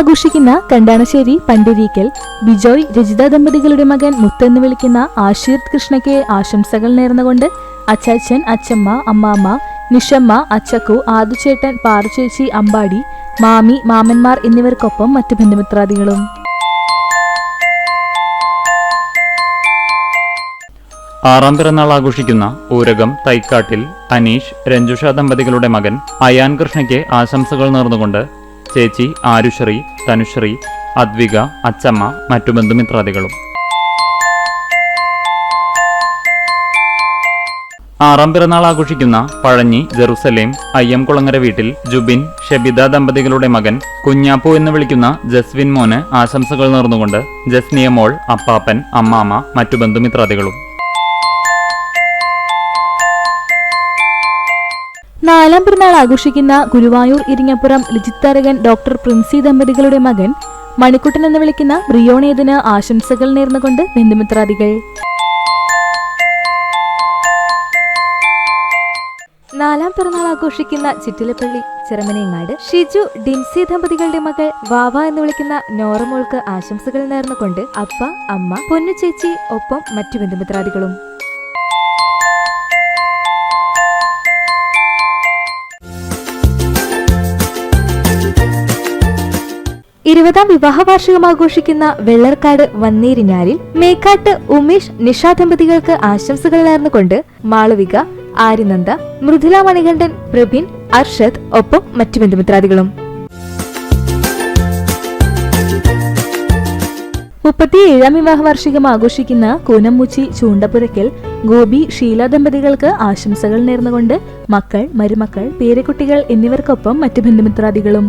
ആഘോഷിക്കുന്ന കണ്ടാണശ്ശേരി പണ്ടിരിക്കൽ ബിജോയ് രജിത ദമ്പതികളുടെ മകൻ മുത്തെന്ന് വിളിക്കുന്ന ആശീർത് കൃഷ്ണയ്ക്ക് ആശംസകൾ നേർന്നുകൊണ്ട് അച്ചാച്ചൻ, അച്ചമ്മ, അമ്മാമ്മ, നിഷമ്മ, അച്ചക്കു, ആദുചേട്ടൻ, പാറുചേച്ചി, അമ്പാടി, മാമി, മാമന്മാർ എന്നിവർക്കൊപ്പം മറ്റു ബന്ധുമിത്രാദികളും. ആറാം പിറന്നാൾ ആഘോഷിക്കുന്ന ഊരകം തൈക്കാട്ടിൽ അനീഷ്, രഞ്ജുഷ ദമ്പതികളുടെ മകൻ അയാൻ കൃഷ്ണയ്ക്ക് ആശംസകൾ നേർന്നുകൊണ്ട് ചേച്ചി ആരുശ്രീ, തനുശ്രീ, അദ്വിക, അച്ചമ്മ, മറ്റു ബന്ധുമിത്രാദികളും. ആറാം പിറന്നാൾ ആഘോഷിക്കുന്ന പഴഞ്ഞി ജെറുസലേം അയ്യംകുളങ്ങര വീട്ടിൽ ജുബിൻ, ഷെബിത ദമ്പതികളുടെ മകൻ കുഞ്ഞാപ്പു എന്ന് വിളിക്കുന്ന ജസ്വിൻ മോന് ആശംസകൾ നേർന്നുകൊണ്ട് ജസ്നിയ മോൾ, അപ്പാപ്പൻ, അമ്മാമ്മ, മറ്റു ബന്ധുമിത്രാദികളും. നാലാം പിറന്നാൾ ആഘോഷിക്കുന്ന ഗുരുവായൂർ ഇരിങ്ങപ്പുറം ലിജിത്തരകൻ ഡോക്ടർ പ്രിൻസി ദമ്പതികളുടെ മകൻ മണിക്കുട്ടൻ എന്ന് വിളിക്കുന്ന ബ്രിയോണേതിന് ആശംസകൾ നേർന്നുകൊണ്ട് ബന്ധുമിത്രാദികൾ. നാലാം പിറന്നാൾ ആഘോഷിക്കുന്ന ചിറ്റിലപ്പള്ളി ചെറുമനേങ്ങാട് ഷിജു, ഡിൻസി ദമ്പതികളുടെ മകൾ വാവ എന്ന് വിളിക്കുന്ന നോറമോൾക്ക് ആശംസകൾ നേർന്നുകൊണ്ട് അപ്പ, അമ്മ, പൊന്നു ചേച്ചി, ഒപ്പം മറ്റു ബന്ധുമിത്രാദികളും. ഇരുപതാം വിവാഹ വാർഷികം ആഘോഷിക്കുന്ന വെള്ളർക്കാട് വന്നേരിഞ്ഞാലിൽ മേക്കാട്ട് ഉമേഷ്, നിഷ ദമ്പതികൾക്ക് ആശംസകൾ നേർന്നുകൊണ്ട് മാളവിക, ആര്യനന്ദ, മൃദുല മണികണ്ഠൻ, പ്രബിൻ, അർഷദ്, ഒപ്പം മറ്റു ബന്ധുമിത്രാദികളും. 37ാം വിവാഹ വാർഷികം ആഘോഷിക്കുന്ന കൂനംമുച്ചി ചൂണ്ടപ്പുരയ്ക്കൽ ഗോപി, ഷീല ദമ്പതികൾക്ക് ആശംസകൾ നേർന്നുകൊണ്ട് മക്കൾ, മരുമക്കൾ, പേരക്കുട്ടികൾ എന്നിവർക്കൊപ്പം മറ്റു ബന്ധുമിത്രാദികളും.